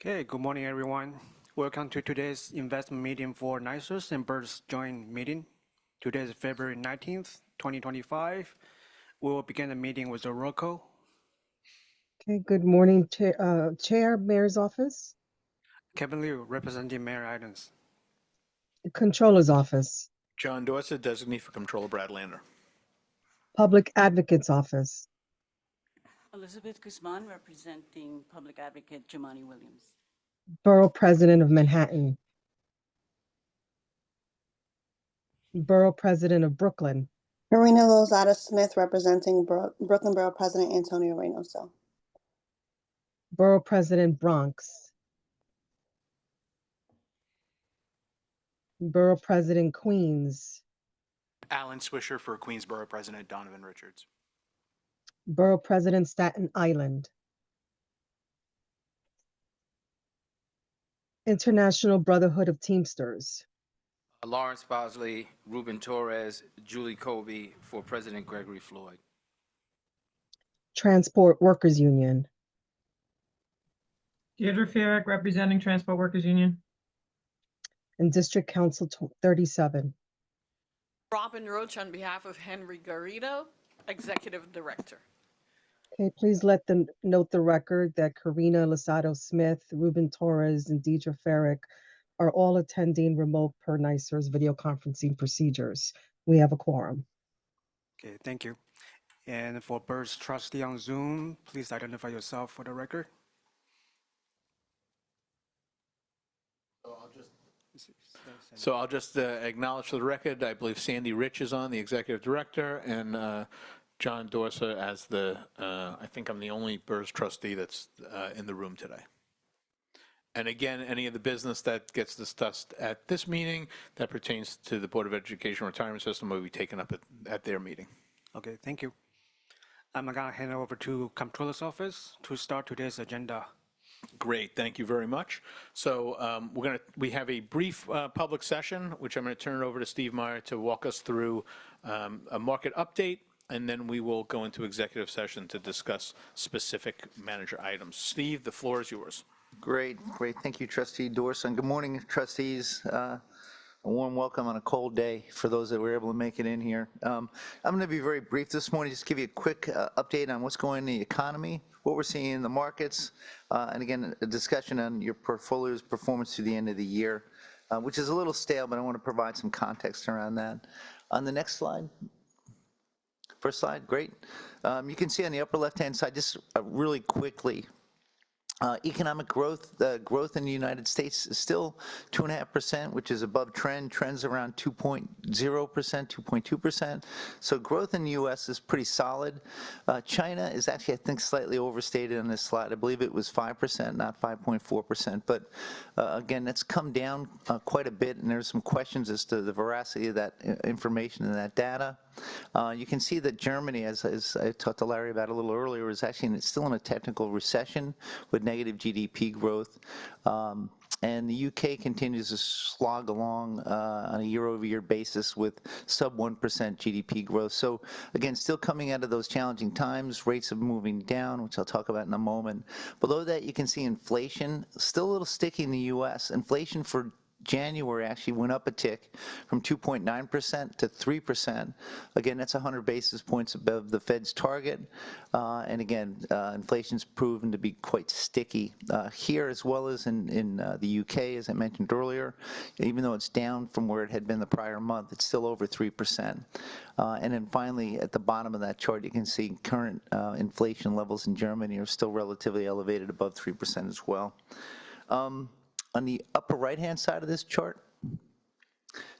Okay, good morning, everyone. Welcome to today's investment meeting for NYCERS and BIRD's joint meeting. Today is February 19th, 2025. We will begin the meeting with a roll call. Okay, good morning, Chair, Mayor's Office, Kevin Liu, representing Mayor Items. Controller's Office, John Dorsett, designee for Controller Brad Lander. Public Advocate's Office, Elizabeth Guzman, representing Public Advocate Jemani Williams. Borough President of Manhattan, Borough President of Brooklyn, Marina Lozada Smith, representing Brooklyn Borough President Antonio Reynoso. Borough President Bronx, Borough President Queens, Alan Swisher for Queensborough President Donovan Richards. Borough President Staten Island, International Brotherhood of Teamsters, Lawrence Bosley, Ruben Torres, Julie Colby for President Gregory Floyd. Transport Workers Union, Deirdre Farrick, representing Transport Workers Union. and District Council 37. Robin Roach on behalf of Henry Garrido, Executive Director. Okay, please let them note the record that Karina Lozada Smith, Ruben Torres, and Deidre Farrick are all attending remote per NYCERS video conferencing procedures. We have a quorum. Okay, thank you. And for BIRD's trustee on Zoom, please identify yourself for the record. So I'll just acknowledge for the record, I believe Sandy Rich is on, the Executive Director, and John Dorsett as the, I think I'm the only BIRS trustee that's in the room today. And again, any of the business that gets discussed at this meeting that pertains to the Board of Education Retirement System will be taken up at their meeting. Okay, thank you. I'm gonna hand it over to Comptroller's Office to start today's agenda. Great, thank you very much. So we have a brief public session, which I'm going to turn it over to Steve Meyer to walk us through a market update, and then we will go into executive session to discuss specific manager items. Steve, the floor is yours. Great. Thank you, Trustee Dorsett. Good morning, trustees. A warm welcome on a cold day for those that were able to make it in here. I'm going to be very brief this morning, just give you a quick update on what's going on in the economy, what we're seeing in the markets, and again, a discussion on your portfolio's performance through the end of the year, which is a little stale, but I want to provide some context around that. On the next slide. First slide, great. You can see on the upper left-hand side, just really quickly, economic growth, growth in the United States is still 2.5%, which is above trend. Trends around 2.0%, 2.2%. So growth in the U.S. is pretty solid. China is actually, I think, slightly overstated on this slide. I believe it was 5%, not 5.4%. But again, that's come down quite a bit, and there's some questions as to the veracity of that information and that data. You can see that Germany, as I talked to Larry about a little earlier, is actually still in a technical recession with negative GDP growth. And the UK continues to slog along on a year-over-year basis with sub 1% GDP growth. So again, still coming out of those challenging times, rates are moving down, which I'll talk about in a moment. Below that, you can see inflation, still a little sticky in the US. Inflation for January actually went up a tick from 2.9% to 3%. Again, that's 100 basis points above the Fed's target. And again, inflation's proven to be quite sticky here as well as in the UK, as I mentioned earlier. Even though it's down from where it had been the prior month, it's still over 3%. And then finally, at the bottom of that chart, you can see current inflation levels in Germany are still relatively elevated, above 3% as well. On the upper right-hand side of this chart,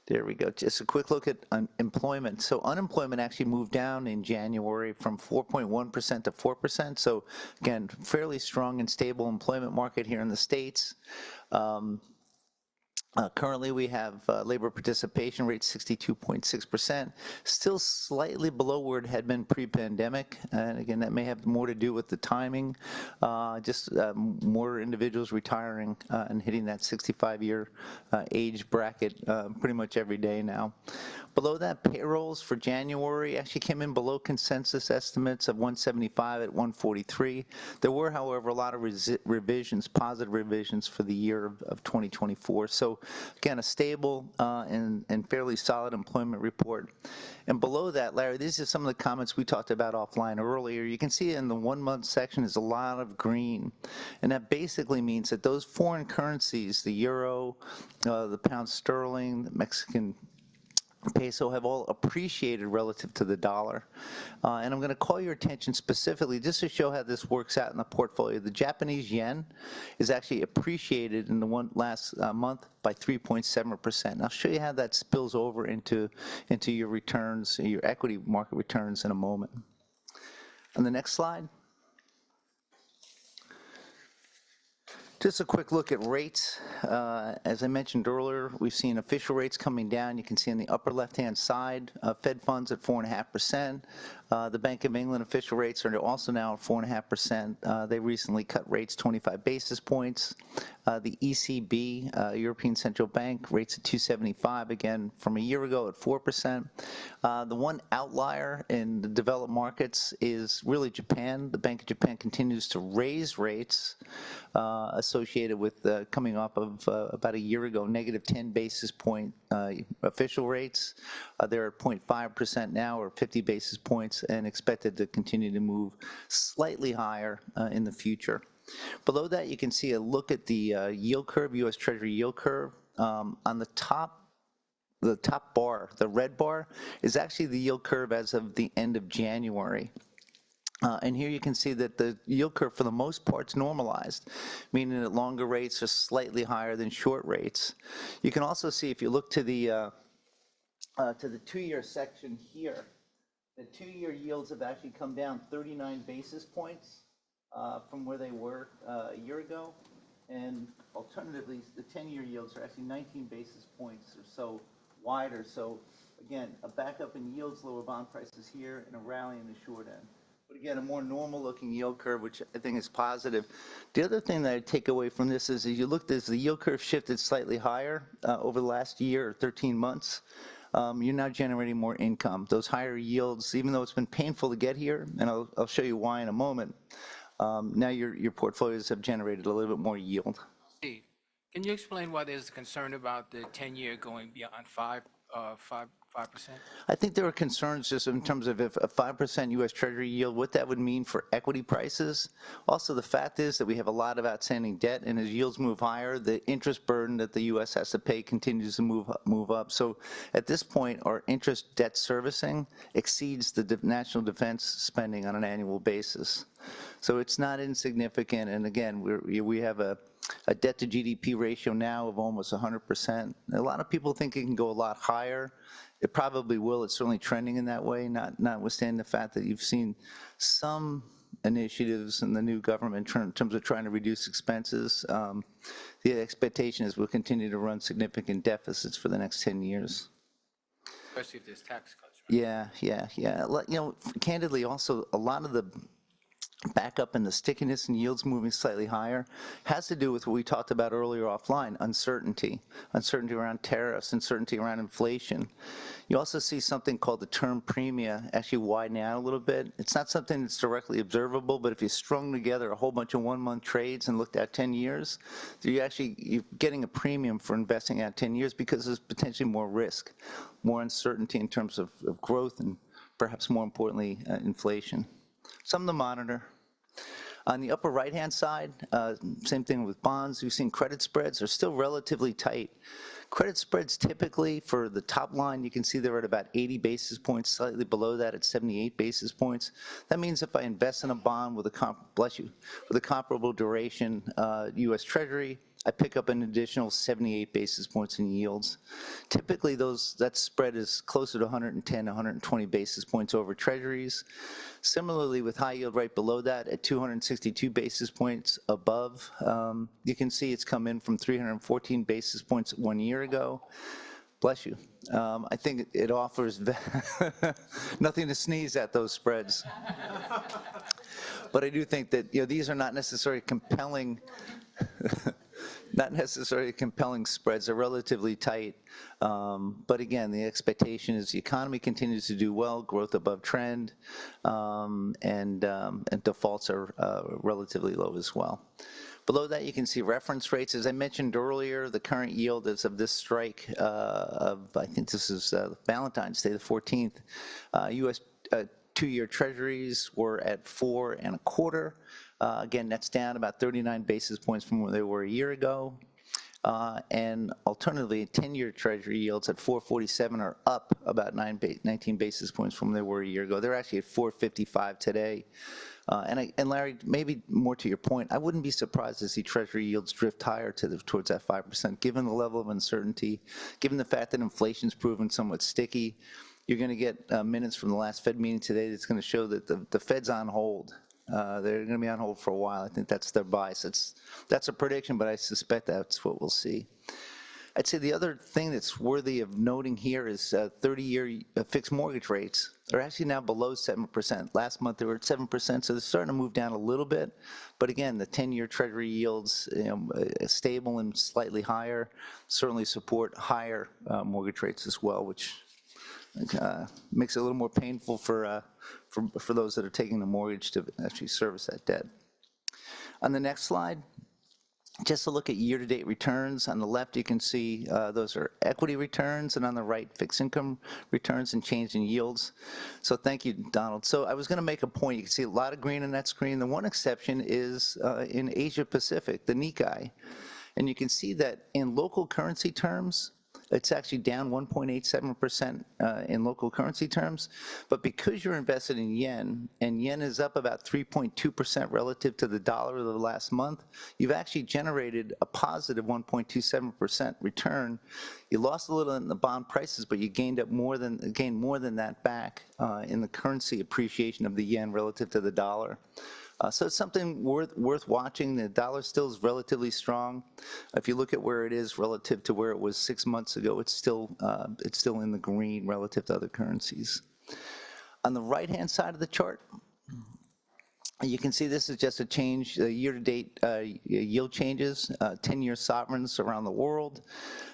there we go. Just a quick look at employment. So unemployment actually moved down in January from 4.1% to 4%. So again, fairly strong and stable employment market here in the States. Currently, we have labor participation rate 62.6%, still slightly below where it had been pre-pandemic. And again, that may have more to do with the timing, just more individuals retiring and hitting that 65-year age bracket pretty much every day now. Below that, payrolls for January actually came in below consensus estimates of 175 at 143. There were, however, a lot of revisions, positive revisions for the year of 2024. So again, a stable and fairly solid employment report. And below that, Larry, these are some of the comments we talked about offline earlier. You can see in the 1 month section is a lot of green. And that basically means that those foreign currencies, the euro, the pound sterling, the Mexican peso, have all appreciated relative to the dollar. And I'm going to call your attention specifically just to show how this works out in the portfolio. The Japanese yen is actually appreciated in the last month by 3.7%. I'll show you how that spills over into your returns, your equity market returns in a moment. On the next slide. Just a quick look at rates. As I mentioned earlier, we've seen official rates coming down. You can see on the upper left-hand side, Fed funds at 4.5%. The Bank of England official rates are also now at 4.5%. They recently cut rates 25 basis points. The ECB, European Central Bank, rates at 2.75, again from a year ago at 4%. The one outlier in the developed markets is really Japan. The Bank of Japan continues to raise rates associated with coming off of about a year ago, negative 10 basis point official rates. They're at 0.5% now, or 50 basis points, and expected to continue to move slightly higher in the future. Below that, you can see a look at the yield curve, U.S. Treasury yield curve. On the top bar, the red bar, is actually the yield curve as of the end of January. And here you can see that the yield curve, for the most part, is normalized, meaning that longer rates are slightly higher than short rates. You can also see, if you look to the 2-year section here, the 2-year yields have actually come down 39 basis points from where they were a year ago. And alternatively, the 10-year yields are actually 19 basis points or so wider. So again, a backup in yields, lower bond prices here, and a rally in the short end. But again, a more normal looking yield curve, which I think is positive. The other thing that I take away from this is, as you look, as the yield curve shifted slightly higher over the last year or 13 months, you're now generating more income. Those higher yields, even though it's been painful to get here, and I'll show you why in a moment, now your portfolios have generated a little bit more yield. Can you explain why there's concern about the 10-year going beyond 5%? I think there are concerns just in terms of if a 5% U.S. Treasury yield, what that would mean for equity prices. Also, the fact is that we have a lot of outstanding debt, and as yields move higher, the interest burden that the U.S. has to pay continues to move up. So at this point, our interest debt servicing exceeds the national defense spending on an annual basis. So it's not insignificant, and again, we have a debt to GDP ratio now of almost 100%. A lot of people think it can go a lot higher. It probably will. It's certainly trending in that way, notwithstanding the fact that you've seen some initiatives in the new government in terms of trying to reduce expenses. The expectation is we'll continue to run significant deficits for the next 10 years. Especially if there's tax cuts, right? Yeah. You know, candidly, also, a lot of the backup and the stickiness and yields moving slightly higher has to do with what we talked about earlier offline, uncertainty around tariffs, uncertainty around inflation. You also see something called the term premia actually widen out a little bit. It's not something that's directly observable, but if you strung together a whole bunch of 1-month trades and looked at 10 years, you're getting a premium for investing out 10 years because there's potentially more risk, more uncertainty in terms of growth, and perhaps more importantly, inflation. Something to monitor. On the upper right-hand side, same thing with bonds. We've seen credit spreads are still relatively tight. Credit spreads typically, for the top line, you can see they're at about 80 basis points, slightly below that at 78 basis points. That means if I invest in a bond with a comparable duration U.S. Treasury, I pick up an additional 78 basis points in yields. Typically, that spread is closer to 110, 120 basis points over Treasuries. Similarly, with high yield right below that at 262 basis points above, you can see it's come in from 314 basis points 1 year ago. Bless you. I think it offers nothing to sneeze at, those spreads. But I do think that these are not necessarily compelling not necessarily compelling spreads. They're relatively tight. But again, the expectation is the economy continues to do well, growth above trend, and defaults are relatively low as well. Below that, you can see reference rates. As I mentioned earlier, the current yield as of this strike I think this is Valentine's Day, the 14th, U.S. 2-year treasuries were at 4.25. Again, that's down about 39 basis points from where they were a year ago. And alternatively, 10-year treasury yields at 4.47 are up about 19 basis points from where they were a year ago. They're actually at 4.55 today. And Larry, maybe more to your point, I wouldn't be surprised to see treasury yields drift higher towards that 5%, given the level of uncertainty, given the fact that inflation's proven somewhat sticky. You're going to get minutes from the last Fed meeting today that's going to show that the Fed's on hold. They're going to be on hold for a while. I think that's their bias. That's a prediction, but I suspect that's what we'll see. I'd say the other thing that's worthy of noting here is 30-year fixed mortgage rates are actually now below 7%. Last month they were at 7%, so they're starting to move down a little bit. But again, the 10-year treasury yields, stable and slightly higher, certainly support higher mortgage rates as well, which makes it a little more painful for those that are taking the mortgage to actually service that debt. On the next slide, just to look at year-to-date returns. On the left, you can see those are equity returns, and on the right, fixed income returns and change in yields. So thank you, Donald. So I was going to make a point. You can see a lot of green on that screen. The one exception is in Asia Pacific, the Nikkei. And you can see that in local currency terms, it's actually down 1.87% in local currency terms. But because you're invested in yen, and yen is up about 3.2% relative to the dollar of the last month, you've actually generated a positive 1.27% return. You lost a little in the bond prices, but you gained more than that back in the currency appreciation of the yen relative to the dollar. So it's something worth watching. The dollar still is relatively strong. If you look at where it is relative to where it was 6 months ago, it's still in the green relative to other currencies. On the right-hand side of the chart, you can see this is just a change, year-to-date yield changes, 10-year sovereigns around the world.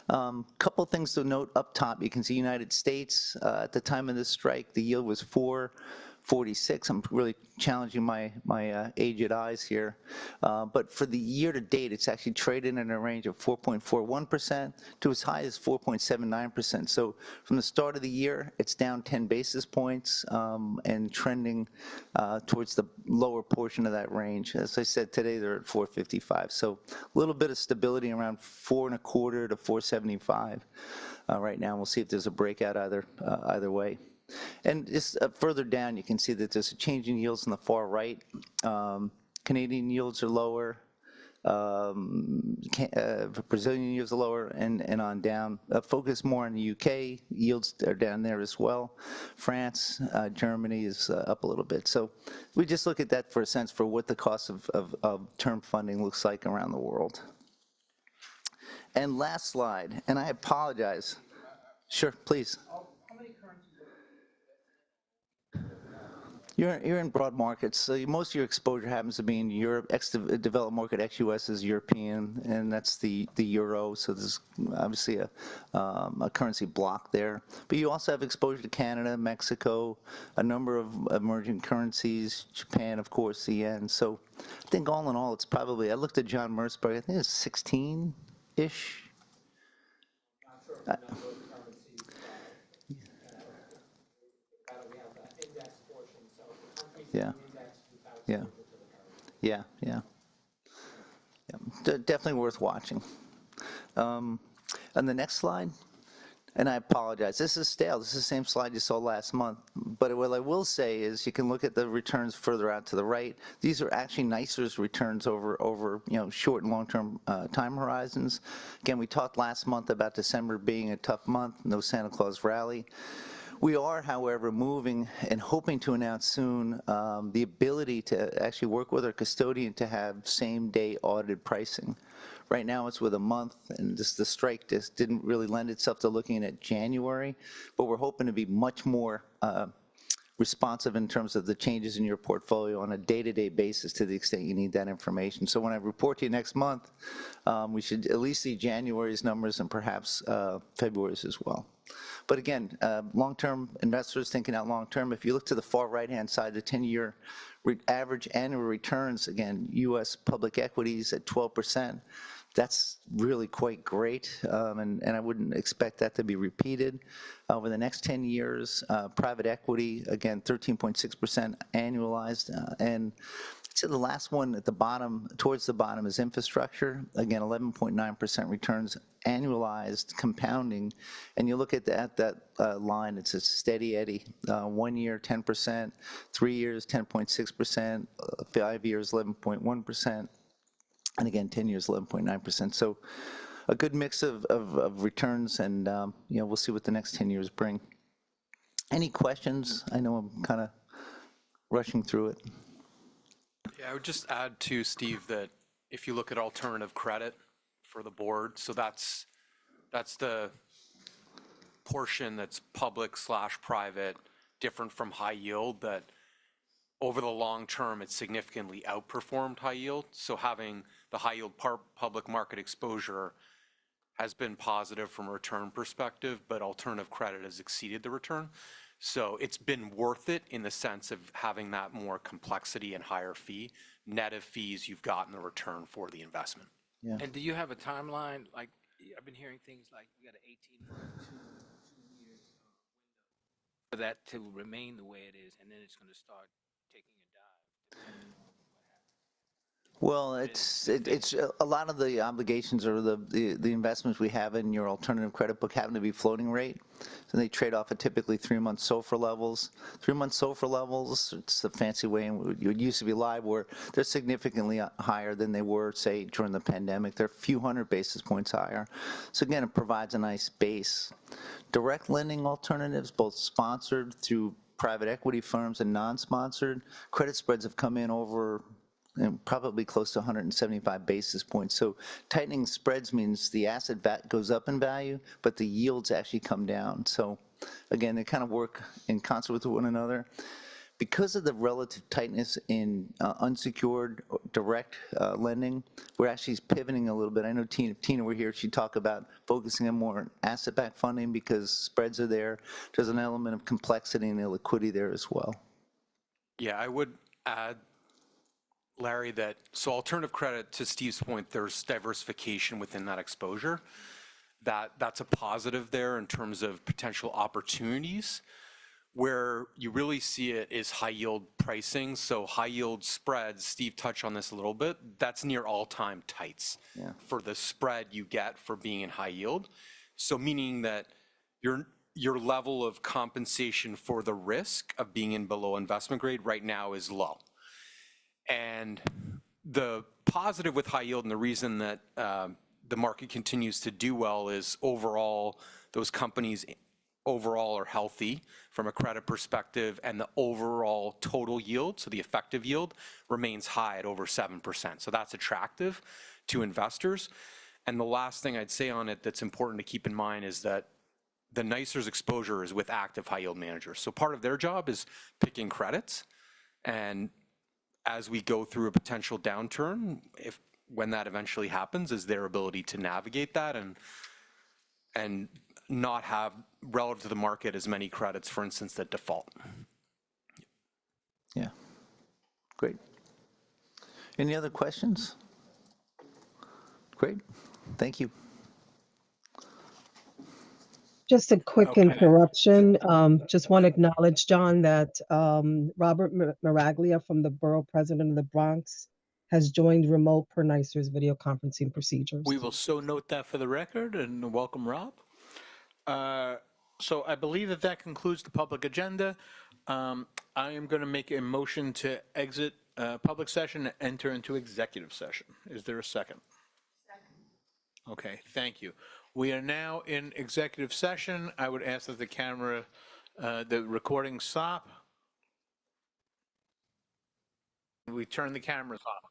Couple things to note up top. You can see United States, at the time of this strike, the yield was 4.46. I'm really challenging my aged eyes here. But for the year to date, it's actually traded in a range of 4.41% to as high as 4.79%. So from the start of the year, it's down 10 basis points and trending towards the lower portion of that range. As I said, today they're at 4.55. So a little bit of stability around 4.25 to 4.75 right now. We'll see if there's a breakout either way. And just further down, you can see that there's a change in yields on the far right. Canadian yields are lower, Brazilian yields are lower, and on down. Focus more on the UK, yields are down there as well. France, Germany is up a little bit. So we just look at that for a sense for what the cost of term funding looks like around the world. And last slide, and I apologize. Sure, please. You're in broad markets, so most of your exposure happens to be in Europe. Developed market ex-US is European, and that's the euro, so there's obviously a currency block there. But you also have exposure to Canada, Mexico, a number of emerging currencies, Japan, of course, the yen. So I think all in all, it's probably, I looked at John Merceberg, I think it's 16-ish. Yeah. Definitely worth watching. On the next slide, and I apologize, this is stale. This is the same slide you saw last month. But what I will say is you can look at the returns further out to the right. These are actually NYCERS returns over short and long-term time horizons. Again, we talked last month about December being a tough month, no Santa Claus rally. We are, however, moving and hoping to announce soon the ability to actually work with our custodian to have same-day audited pricing. Right now it's with a month, and the strike just didn't really lend itself to looking at January, but we're hoping to be much more responsive in terms of the changes in your portfolio on a day-to-day basis to the extent you need that information. So when I report to you next month, we should at least see January's numbers and perhaps February's as well. But again, long-term investors thinking out long-term, if you look to the far right-hand side, the 10-year average annual returns, again, U.S. public equities at 12%, that's really quite great, and I wouldn't expect that to be repeated. Over the next 10 years, private equity, again, 13.6% annualized, and so the last one at the bottom, towards the bottom, is infrastructure. Again, 11.9% returns annualized, compounding. And you look at that line, it's a steady eddy. 1 year, 10%, 3 years, 10.6%, 5 years, 11.1%, and again, 10 years, 11.9%. So a good mix of returns, and we'll see what the next 10 years bring. Any questions? I know I'm kind of rushing through it. Yeah, I would just add to Steve that if you look at alternative credit for the board, so that's the portion that's public/private, different from high yield, that over the long term it's significantly outperformed high yield. So having the high yield public market exposure has been positive from a return perspective, but alternative credit has exceeded the return. So it's been worth it in the sense of having that more complexity and higher fee. Net of fees, you've gotten the return for the investment. Yeah. And do you have a timeline? Like, I've been hearing things like you got an 18-month, 2 years window for that to remain the way it is, and then it's going to start taking a dive, depending on what happens. Well, it's a lot of the obligations or the investments we have in your alternative credit book happen to be floating rate. So they trade off at typically 3-month SOFR levels. 3-month SOFR levels, it's a fancy way, and it used to be LIBOR. They're significantly higher than they were, say, during the pandemic. They're a few hundred basis points higher. So again, it provides a nice base. Direct lending alternatives, both sponsored through private equity firms and non-sponsored, credit spreads have come in over probably close to 175 basis points. So tightening spreads means the asset goes up in value, but the yields actually come down. So again, they kind of work in concert with one another. Because of the relative tightness in unsecured direct lending, we're actually pivoting a little bit. I know if Tina were here, she'd talk about focusing on more asset-backed funding because spreads are there. There's an element of complexity and illiquidity there as well. Yeah, I would add, Larry, that so alternative credit, to Steve's point, there's diversification within that exposure. That's a positive there in terms of potential opportunities. Where you really see it is high yield pricing. So high yield spreads, Steve touched on this a little bit, that's near all-time tights for the spread you get for being in high yield. So meaning that your level of compensation for the risk of being in below investment grade right now is low. And the positive with high yield and the reason that the market continues to do well is overall, those companies overall are healthy from a credit perspective, and the overall total yield, so the effective yield, remains high at over 7%. So that's attractive to investors. And the last thing I'd say on it that's important to keep in mind is that the NYCERS exposure is with active high yield managers. So part of their job is picking credits, and as we go through a potential downturn, when that eventually happens, is their ability to navigate that and not have, relative to the market, as many credits, for instance, that default. Yeah, great. Any other questions? Great, thank you. Just a quick interruption. Just want to acknowledge, John, that Robert Miraglia from the Borough President of the Bronx has joined remote per NYCERS video conferencing procedures. We will so note that for the record, and welcome, Rob. So I believe that concludes the public agenda. I am going to make a motion to exit public session and enter into executive session. Is there a second? Second. Okay, thank you. We are now in executive session. I would ask that the camera, the recording stop. We turn the cameras off.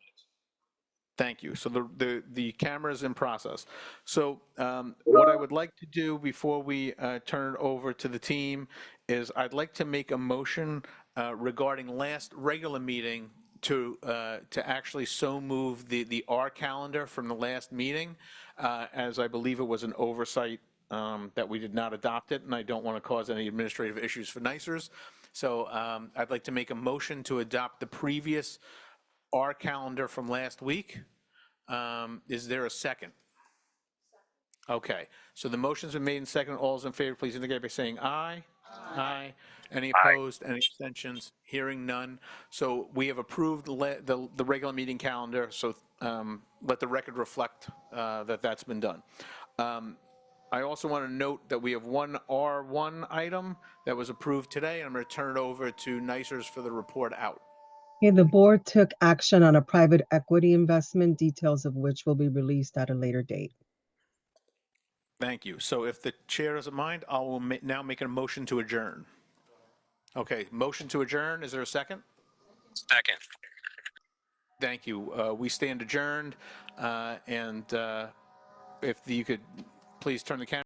Thank you. So the camera is in process. So what I would like to do before we turn it over to the team is I'd like to make a motion regarding last regular meeting to actually so move the R calendar from the last meeting, as I believe it was an oversight that we did not adopt it, and I don't want to cause any administrative issues for NYCERS. So I'd like to make a motion to adopt the previous R calendar from last week. Is there a second? Okay, so the motion's been made and seconded. All those in favor, please indicate by saying aye. Aye. Any opposed, any abstentions? Hearing none. So we have approved the regular meeting calendar, so let the record reflect that that's been done. I also want to note that we have one R1 item that was approved today, and I'm going to turn it over to NYCERS for the report out. Okay, the board took action on a private equity investment, details of which will be released at a later date. Thank you. So if the chair doesn't mind, I will now make a motion to adjourn. Okay, motion to adjourn. Is there a second? Second. Thank you. We stand adjourned, and if you could please turn the camera.